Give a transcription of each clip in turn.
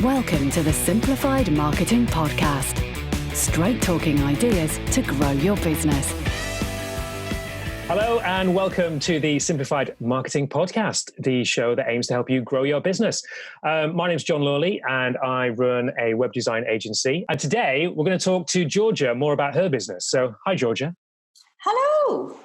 Welcome to the Simplified Marketing Podcast. Straight talking ideas to grow your business. Hello and welcome to the Simplified Marketing Podcast, the show that aims to help you grow your business. My name's John Lawley and I run a web design agency. And today we're going to talk to Georgia more about her business. So, hi, Georgia. Hello.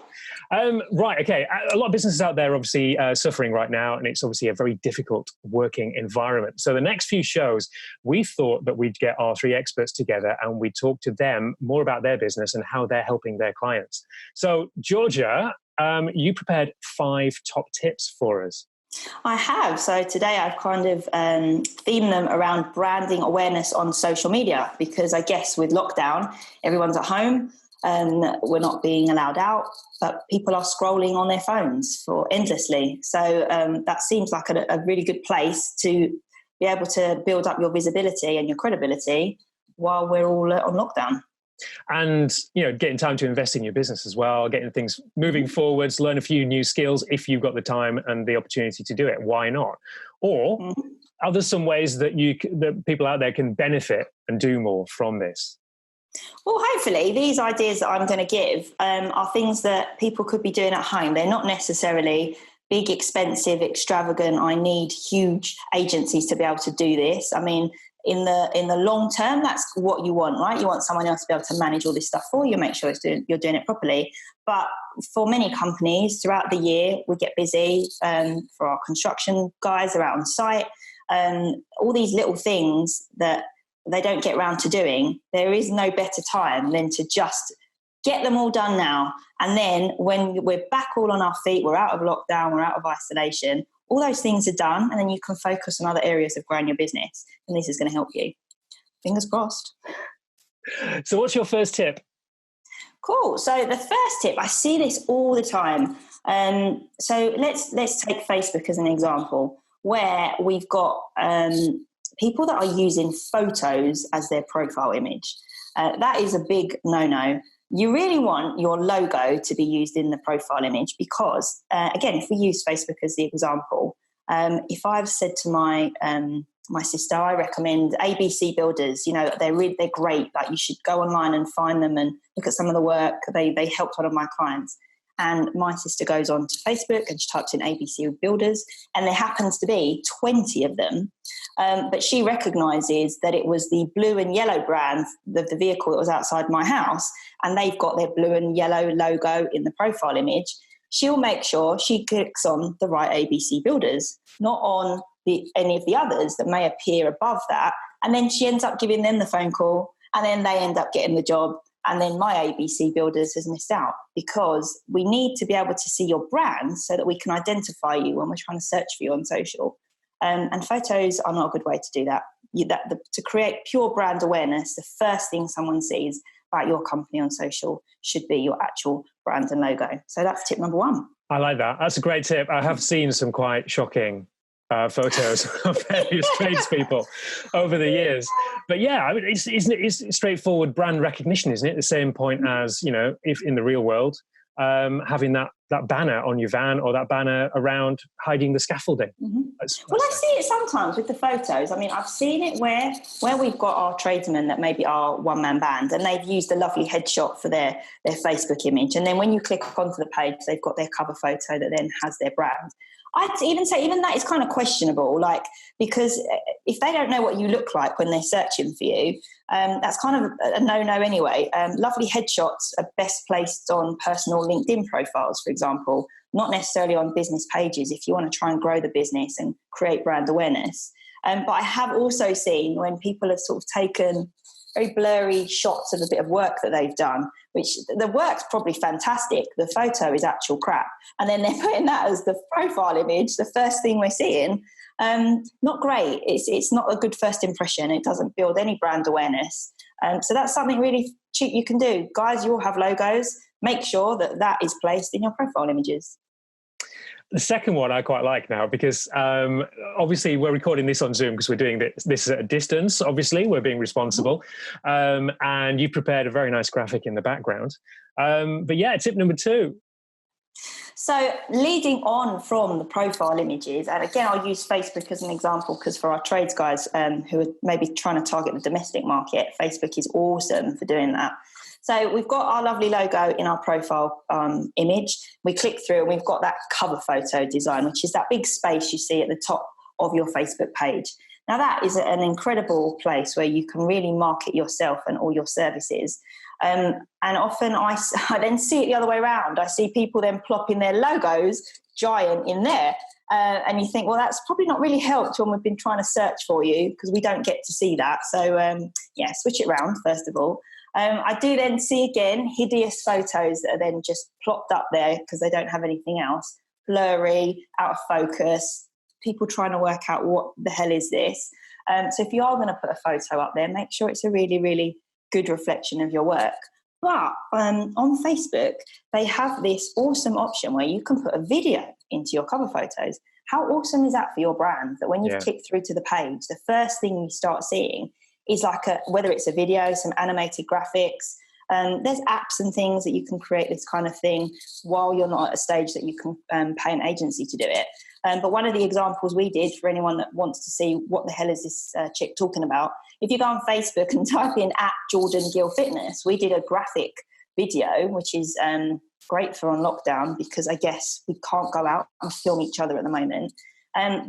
Right, okay. A lot of businesses out there are obviously suffering right now, and it's obviously a very difficult working environment. So the next few shows, we thought that we'd get our three experts together and we'd talk to them more about their business and how they're helping their clients. So Georgia, you prepared 5 top tips for us. I have. So today I've kind of themed them around branding awareness on social media, because I guess with lockdown, everyone's at home and we're not being allowed out, but people are scrolling on their phones for endlessly. So that seems like a really good place to be able to build up your visibility and your credibility while we're all on lockdown. And, you know, getting time to invest in your business as well, getting things moving forwards, learn a few new skills if you've got the time and the opportunity to do it. Why not? Or are there some ways that that people out there can benefit and do more from this? Well, hopefully these ideas that I'm going to give are things that people could be doing at home. They're not necessarily big, expensive, extravagant. I need huge agencies to be able to do this. I mean, in the long term, that's what you want, right? You want someone else to be able to manage all this stuff for you, make sure you're doing it properly. But for many companies throughout the year, we get busy. For our construction guys, are out on site. All these little things that they don't get round to doing, there is no better time than to just get them all done now. And then when we're back all on our feet, we're out of lockdown, we're out of isolation, all those things are done, and then you can focus on other areas of growing your business. And this is going to help you. Fingers crossed. So what's your first tip? Cool. So the first tip, I see this all the time. So let's take Facebook as an example, where we've got people that are using photos as their profile image. That is a big no-no. You really want your logo to be used in the profile image because, again, if we use Facebook as the example, if I've said to my sister, I recommend ABC Builders. You know, they're great. Like, you should go online and find them and look at some of the work. They helped one of my clients. And my sister goes on to Facebook and she types in ABC Builders, and there happens to be 20 of them. But she recognises that it was the blue and yellow brand of the vehicle that was outside my house, and they've got their blue and yellow logo in the profile image. She'll make sure she clicks on the right ABC Builders, not on any of the others that may appear above that. And then she ends up giving them the phone call, and then they end up getting the job. And then my ABC Builders has missed out, because we need to be able to see your brand so that we can identify you when we're trying to search for you on social. And photos are not a good way to do that. To create pure brand awareness, the first thing someone sees about your company on social should be your actual brand and logo. So that's tip number 1. I like that. That's a great tip. I have seen some quite shocking photos of various tradespeople over the years. But yeah, I mean, it's straightforward brand recognition, isn't it? The same point as, you know, if in the real world, having that banner on your van or that banner around hiding the scaffolding. Mm-hmm. I see it sometimes with the photos. I mean, I've seen it where we've got our tradesmen that maybe are one-man band, and they've used a lovely headshot for their Facebook image. And then when you click onto the page, they've got their cover photo that then has their brand. I'd even say even that is kind of questionable, like, because if they don't know what you look like when they're searching for you, that's kind of a no-no anyway. Lovely headshots are best placed on personal LinkedIn profiles, for example, not necessarily on business pages if you want to try and grow the business and create brand awareness. But I have also seen when people have sort of taken very blurry shots of a bit of work that they've done, which the work's probably fantastic. The photo is actual crap. And then they're putting that as the profile image, the first thing we're seeing. Not great. It's not a good first impression. It doesn't build any brand awareness. So that's something really cheap you can do. Guys, you all have logos. Make sure that is placed in your profile images. The second one I quite like now, because obviously we're recording this on Zoom because we're doing this at a distance. Obviously, we're being responsible. And you've prepared a very nice graphic in the background. But yeah, tip number 2. So leading on from the profile images, and again, I'll use Facebook as an example because for our trades guys who are maybe trying to target the domestic market, Facebook is awesome for doing that. So we've got our lovely logo in our profile image. We click through and we've got that cover photo design, which is that big space you see at the top of your Facebook page. Now that is an incredible place where you can really market yourself and all your services. And often I then see it the other way around. I see people then plopping their logos giant in there. And you think, well, that's probably not really helped when we've been trying to search for you because we don't get to see that. So, switch it around, first of all. I do then see, again, hideous photos that are then just plopped up there because they don't have anything else. Blurry, out of focus, people trying to work out what the hell is this. So if you are going to put a photo up there, make sure it's a really, really good reflection of your work. But on Facebook, they have this awesome option where you can put a video into your cover photos. How awesome is that for your brand? That when you click through to the page, the first thing you start seeing is whether it's a video, some animated graphics. There's apps and things that you can create this kind of thing while you're not at a stage that you can pay an agency to do it. But one of the examples we did for anyone that wants to see what the hell is this chick talking about, if you go on Facebook and type in @JordanGillFitness, we did a graphic video, which is great for on lockdown because I guess we can't go out and film each other at the moment.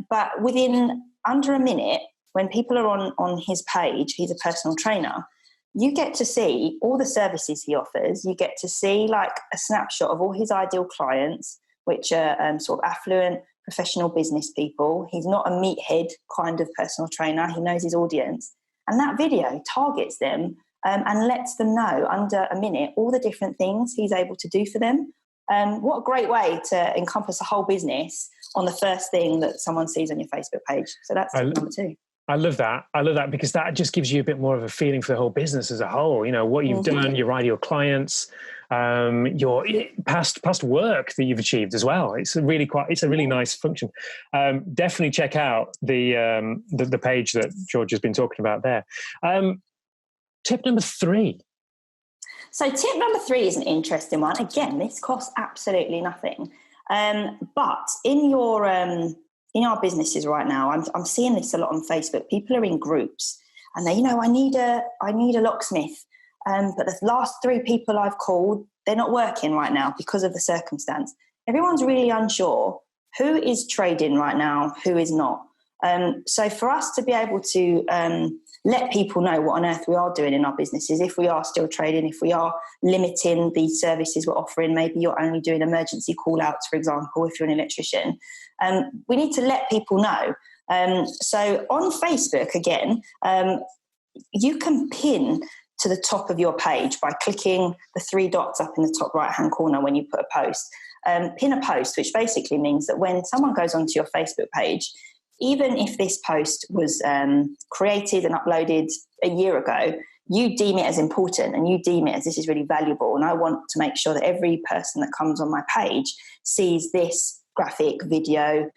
But within under a minute, when people are on his page, he's a personal trainer, you get to see all the services he offers. You get to see like a snapshot of all his ideal clients, which are sort of affluent, professional business people. He's not a meathead kind of personal trainer. He knows his audience. And that video targets them and lets them know under a minute all the different things he's able to do for them. What a great way to encompass a whole business on the first thing that someone sees on your Facebook page. So that's number 2. I love that because that just gives you a bit more of a feeling for the whole business as a whole. You know, what you've done, your ideal clients, your past work that you've achieved as well. It's a really nice function. Definitely check out the page that George has been talking about there. Tip number 3. So tip number 3 is an interesting one. Again, this costs absolutely nothing. But in our businesses right now, I'm seeing this a lot on Facebook. People are in groups and they, I need a locksmith. But the last 3 people I've called, they're not working right now because of the circumstance. Everyone's really unsure who is trading right now, who is not. So for us to be able to let people know what on earth we are doing in our businesses, if we are still trading, if we are limiting the services we're offering, maybe you're only doing emergency call outs, for example, if you're an electrician, we need to let people know. So on Facebook, again, you can pin to the top of your page by clicking the 3 dots up in the top right-hand corner when you put a post. Pin a post, which basically means that when someone goes onto your Facebook page, even if this post was created and uploaded a year ago, you deem it as important and you deem it as this is really valuable. And I want to make sure that every person that comes on my page sees this graphic, video,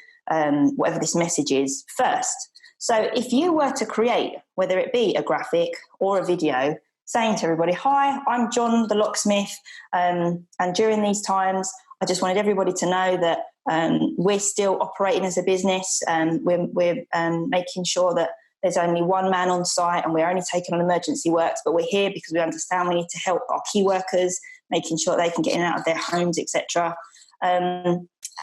whatever this message is first. So if you were to create, whether it be a graphic or a video, saying to everybody, "Hi, I'm John the locksmith, and during these times, I just wanted everybody to know that we're still operating as a business and we're making sure that there's only one man on site and we're only taking on emergency works, but we're here because we understand we need to help our key workers, making sure they can get in and out of their homes, etc."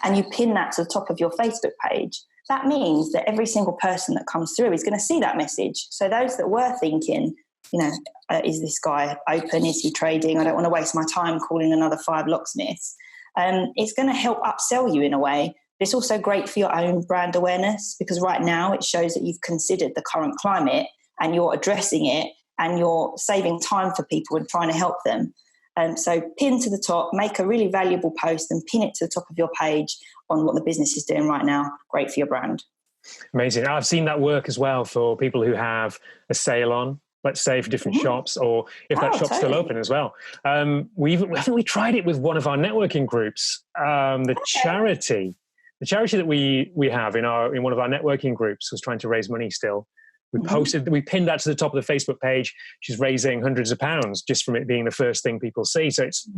And you pin that to the top of your Facebook page. That means that every single person that comes through is going to see that message. So those that were thinking, is this guy open? Is he trading? I don't want to waste my time calling another 5 locksmiths. It's going to help upsell you in a way. But it's also great for your own brand awareness because right now it shows that you've considered the current climate and you're addressing it and you're saving time for people and trying to help them. So pin to the top, make a really valuable post and pin it to the top of your page on what the business is doing right now. Great for your brand. Amazing. I've seen that work as well for people who have a sale on, let's say, for different shops, or if that shop's still open as well. I think we tried it with one of our networking groups. The charity that we have in one of our networking groups was trying to raise money still. We pinned that to the top of the Facebook page. She's raising hundreds of pounds just from it being the first thing people see. So it's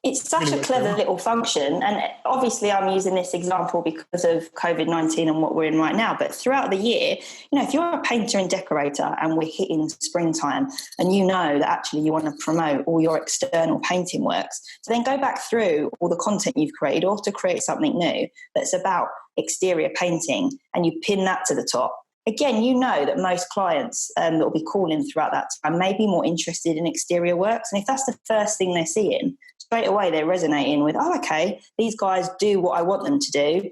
It's such a clever little function. And obviously I'm using this example because of COVID-19 and what we're in right now. But throughout the year, if you're a painter and decorator and we're hitting springtime and you know that actually you want to promote all your external painting works, to then go back through all the content you've created or to create something new that's about exterior painting and you pin that to the top. Again, you know that most clients that will be calling throughout that time may be more interested in exterior works. And if that's the first thing they're seeing, straight away they're resonating with, oh, okay, these guys do what I want them to do.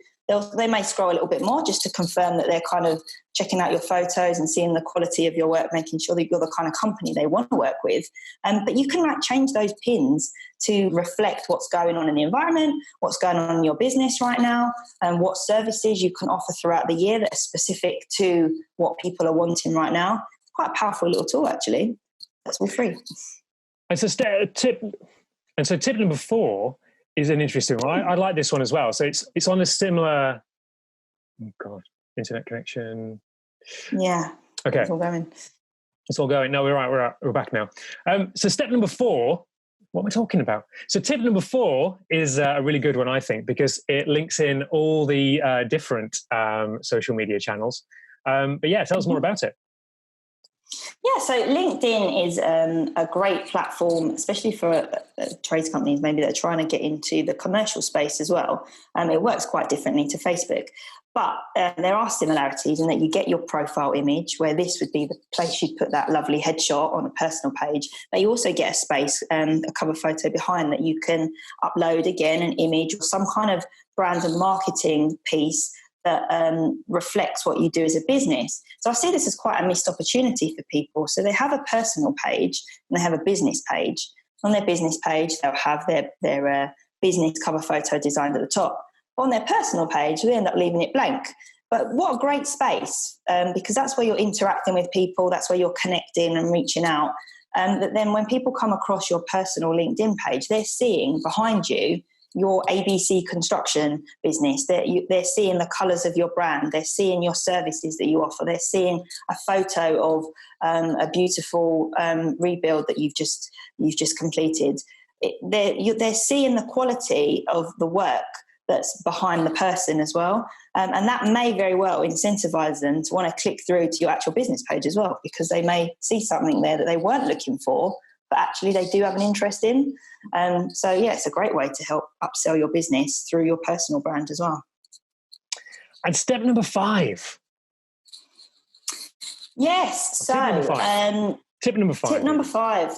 They may scroll a little bit more just to confirm that they're kind of checking out your photos and seeing the quality of your work, making sure that you're the kind of company they want to work with. But you can change those pins to reflect what's going on in the environment, what's going on in your business right now, and what services you can offer throughout the year that are specific to what people are wanting right now. It's quite a powerful little tool, actually. That's all free. And so tip number 4 is an interesting one. I like this one as well. So it's on a similar, internet connection. Yeah. Okay. It's all going. It's all going. No, we're right. We're back now. So step number 4, what am I talking about? So tip number 4 is a really good one, I think, because it links in all the different social media channels. But yeah, tell us more about it. Yeah, so LinkedIn is a great platform, especially for trades companies maybe that are trying to get into the commercial space as well. It works quite differently to Facebook, but there are similarities in that you get your profile image, where this would be the place you'd put that lovely headshot on a personal page, but you also get a space, a cover photo behind that you can upload, again, an image or some kind of brand and marketing piece that reflects what you do as a business. So I see this as quite a missed opportunity for people. So they have a personal page and they have a business page. On their business page, they'll have their business cover photo designed at the top. On their personal page, they end up leaving it blank. But what a great space, because that's where you're interacting with people, that's where you're connecting and reaching out. That then when people come across your personal LinkedIn page, they're seeing behind you your ABC construction business. They're seeing the colours of your brand. They're seeing your services that you offer. They're seeing a photo of a beautiful rebuild that you've just completed. They're seeing the quality of the work that's behind the person as well. And that may very well incentivize them to want to click through to your actual business page as well, because they may see something there that they weren't looking for, but actually they do have an interest in. So yeah, it's a great way to help upsell your business through your personal brand as well. And step number 5. Yes. So tip number 5.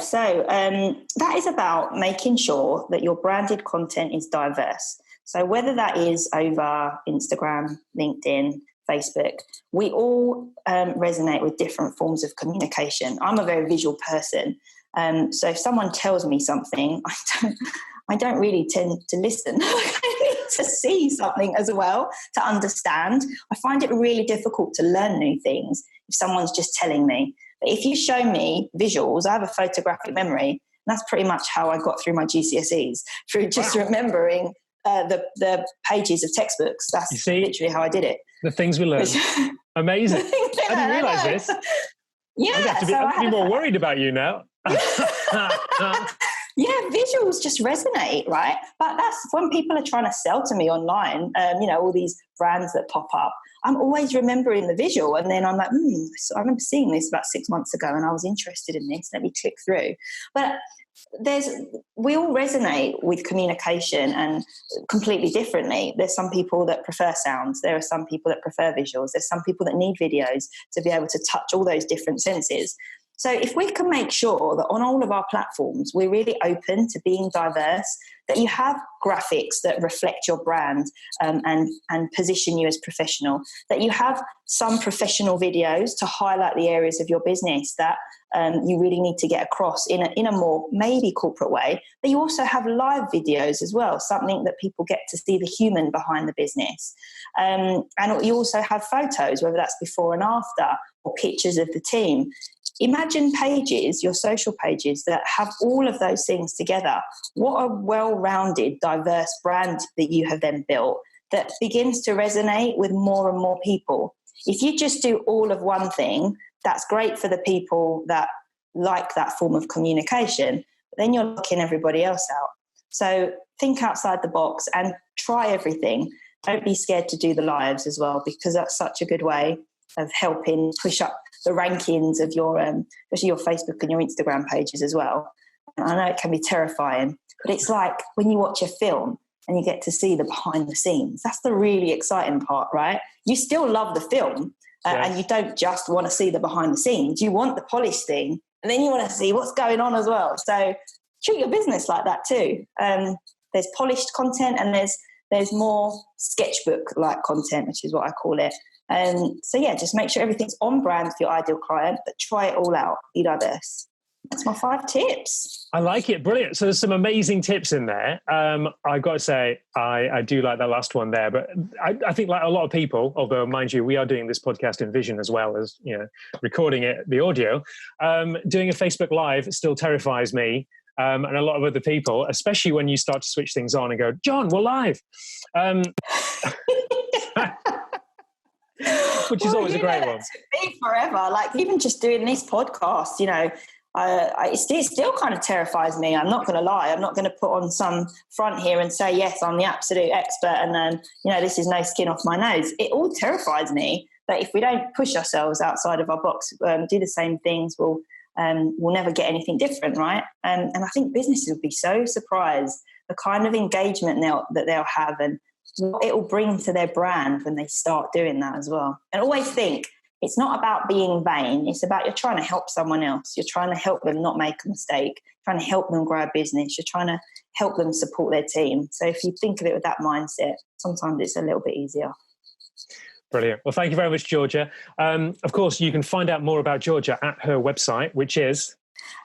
So that is about making sure that your branded content is diverse. So whether that is over Instagram, LinkedIn, Facebook, we all resonate with different forms of communication. I'm a very visual person. So if someone tells me something, I don't really tend to listen. I need to see something as well to understand. I find it really difficult to learn new things if someone's just telling me. But if you show me visuals, I have a photographic memory. And that's pretty much how I got through my GCSEs, through just remembering the pages of textbooks. That's literally how I did it. The things we learn. Amazing. I didn't realise this. Yeah. I'm going to be more worried about you now. Yeah, visuals just resonate, right? But that's when people are trying to sell to me online, all these brands that pop up. I'm always remembering the visual, and then I'm like, I remember seeing this about 6 months ago and I was interested in this. Let me click through. But we all resonate with communication and completely differently. There's some people that prefer sounds. There are some people that prefer visuals. There's some people that need videos to be able to touch all those different senses. So if we can make sure that on all of our platforms, we're really open to being diverse, that you have graphics that reflect your brand and position you as professional, that you have some professional videos to highlight the areas of your business that you really need to get across in a more maybe corporate way, but you also have live videos as well, something that people get to see the human behind the business. And you also have photos, whether that's before and after, or pictures of the team. Imagine pages, your social pages, that have all of those things together. What a well-rounded, diverse brand that you have then built that begins to resonate with more and more people. If you just do all of one thing, that's great for the people that like that form of communication. then you're locking everybody else out. So think outside the box and try everything. Don't be scared to do the lives as well, because that's such a good way of helping push up the rankings of your, especially your Facebook and your Instagram pages as well. And I know it can be terrifying, but it's like when you watch a film and you get to see the behind the scenes. That's the really exciting part, right? You still love the film, and you don't just want to see the behind the scenes. You want the polished thing, and then you want to see what's going on as well. So treat your business like that too. There's polished content, and there's more sketchbook-like content, which is what I call it. So yeah, just make sure everything's on brand for your ideal client, but try it all out. Be our best. That's my 5 tips. I like it. Brilliant. So there's some amazing tips in there. I've got to say, I do like that last one there, but I think like a lot of people, although mind you, we are doing this podcast in vision as well as, recording it, the audio, doing a Facebook Live still terrifies me. And a lot of other people, especially when you start to switch things on and go, John, we're live. Which is always a great one. It took me forever. Like even just doing this podcast, it still kind of terrifies me. I'm not going to lie. I'm not going to put on some front here and say, yes, I'm the absolute expert. And then, this is no skin off my nose. It all terrifies me that if we don't push ourselves outside of our box, do the same things, we'll never get anything different, right? And I think businesses will be so surprised the kind of engagement that they'll have and what it will bring to their brand when they start doing that as well. And always think, it's not about being vain. It's about you're trying to help someone else. You're trying to help them not make a mistake, trying to help them grow a business. You're trying to help them support their team. So if you think of it with that mindset, sometimes it's a little bit easier. Brilliant. Well, thank you very much, Georgia. Of course, you can find out more about Georgia at her website, which is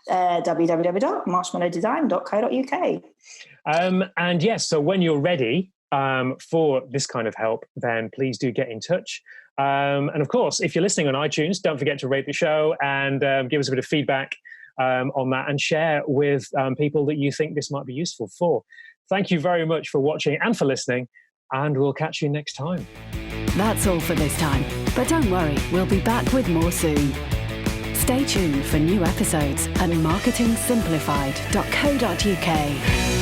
www.marshmallowdesign.co.uk. And yes, so when you're ready for this kind of help, then please do get in touch. And of course, if you're listening on iTunes, don't forget to rate the show and give us a bit of feedback on that and share with people that you think this might be useful for. Thank you very much for watching and for listening, and we'll catch you next time. That's all for this time, but don't worry, we'll be back with more soon. Stay tuned for new episodes at marketingsimplified.co.uk.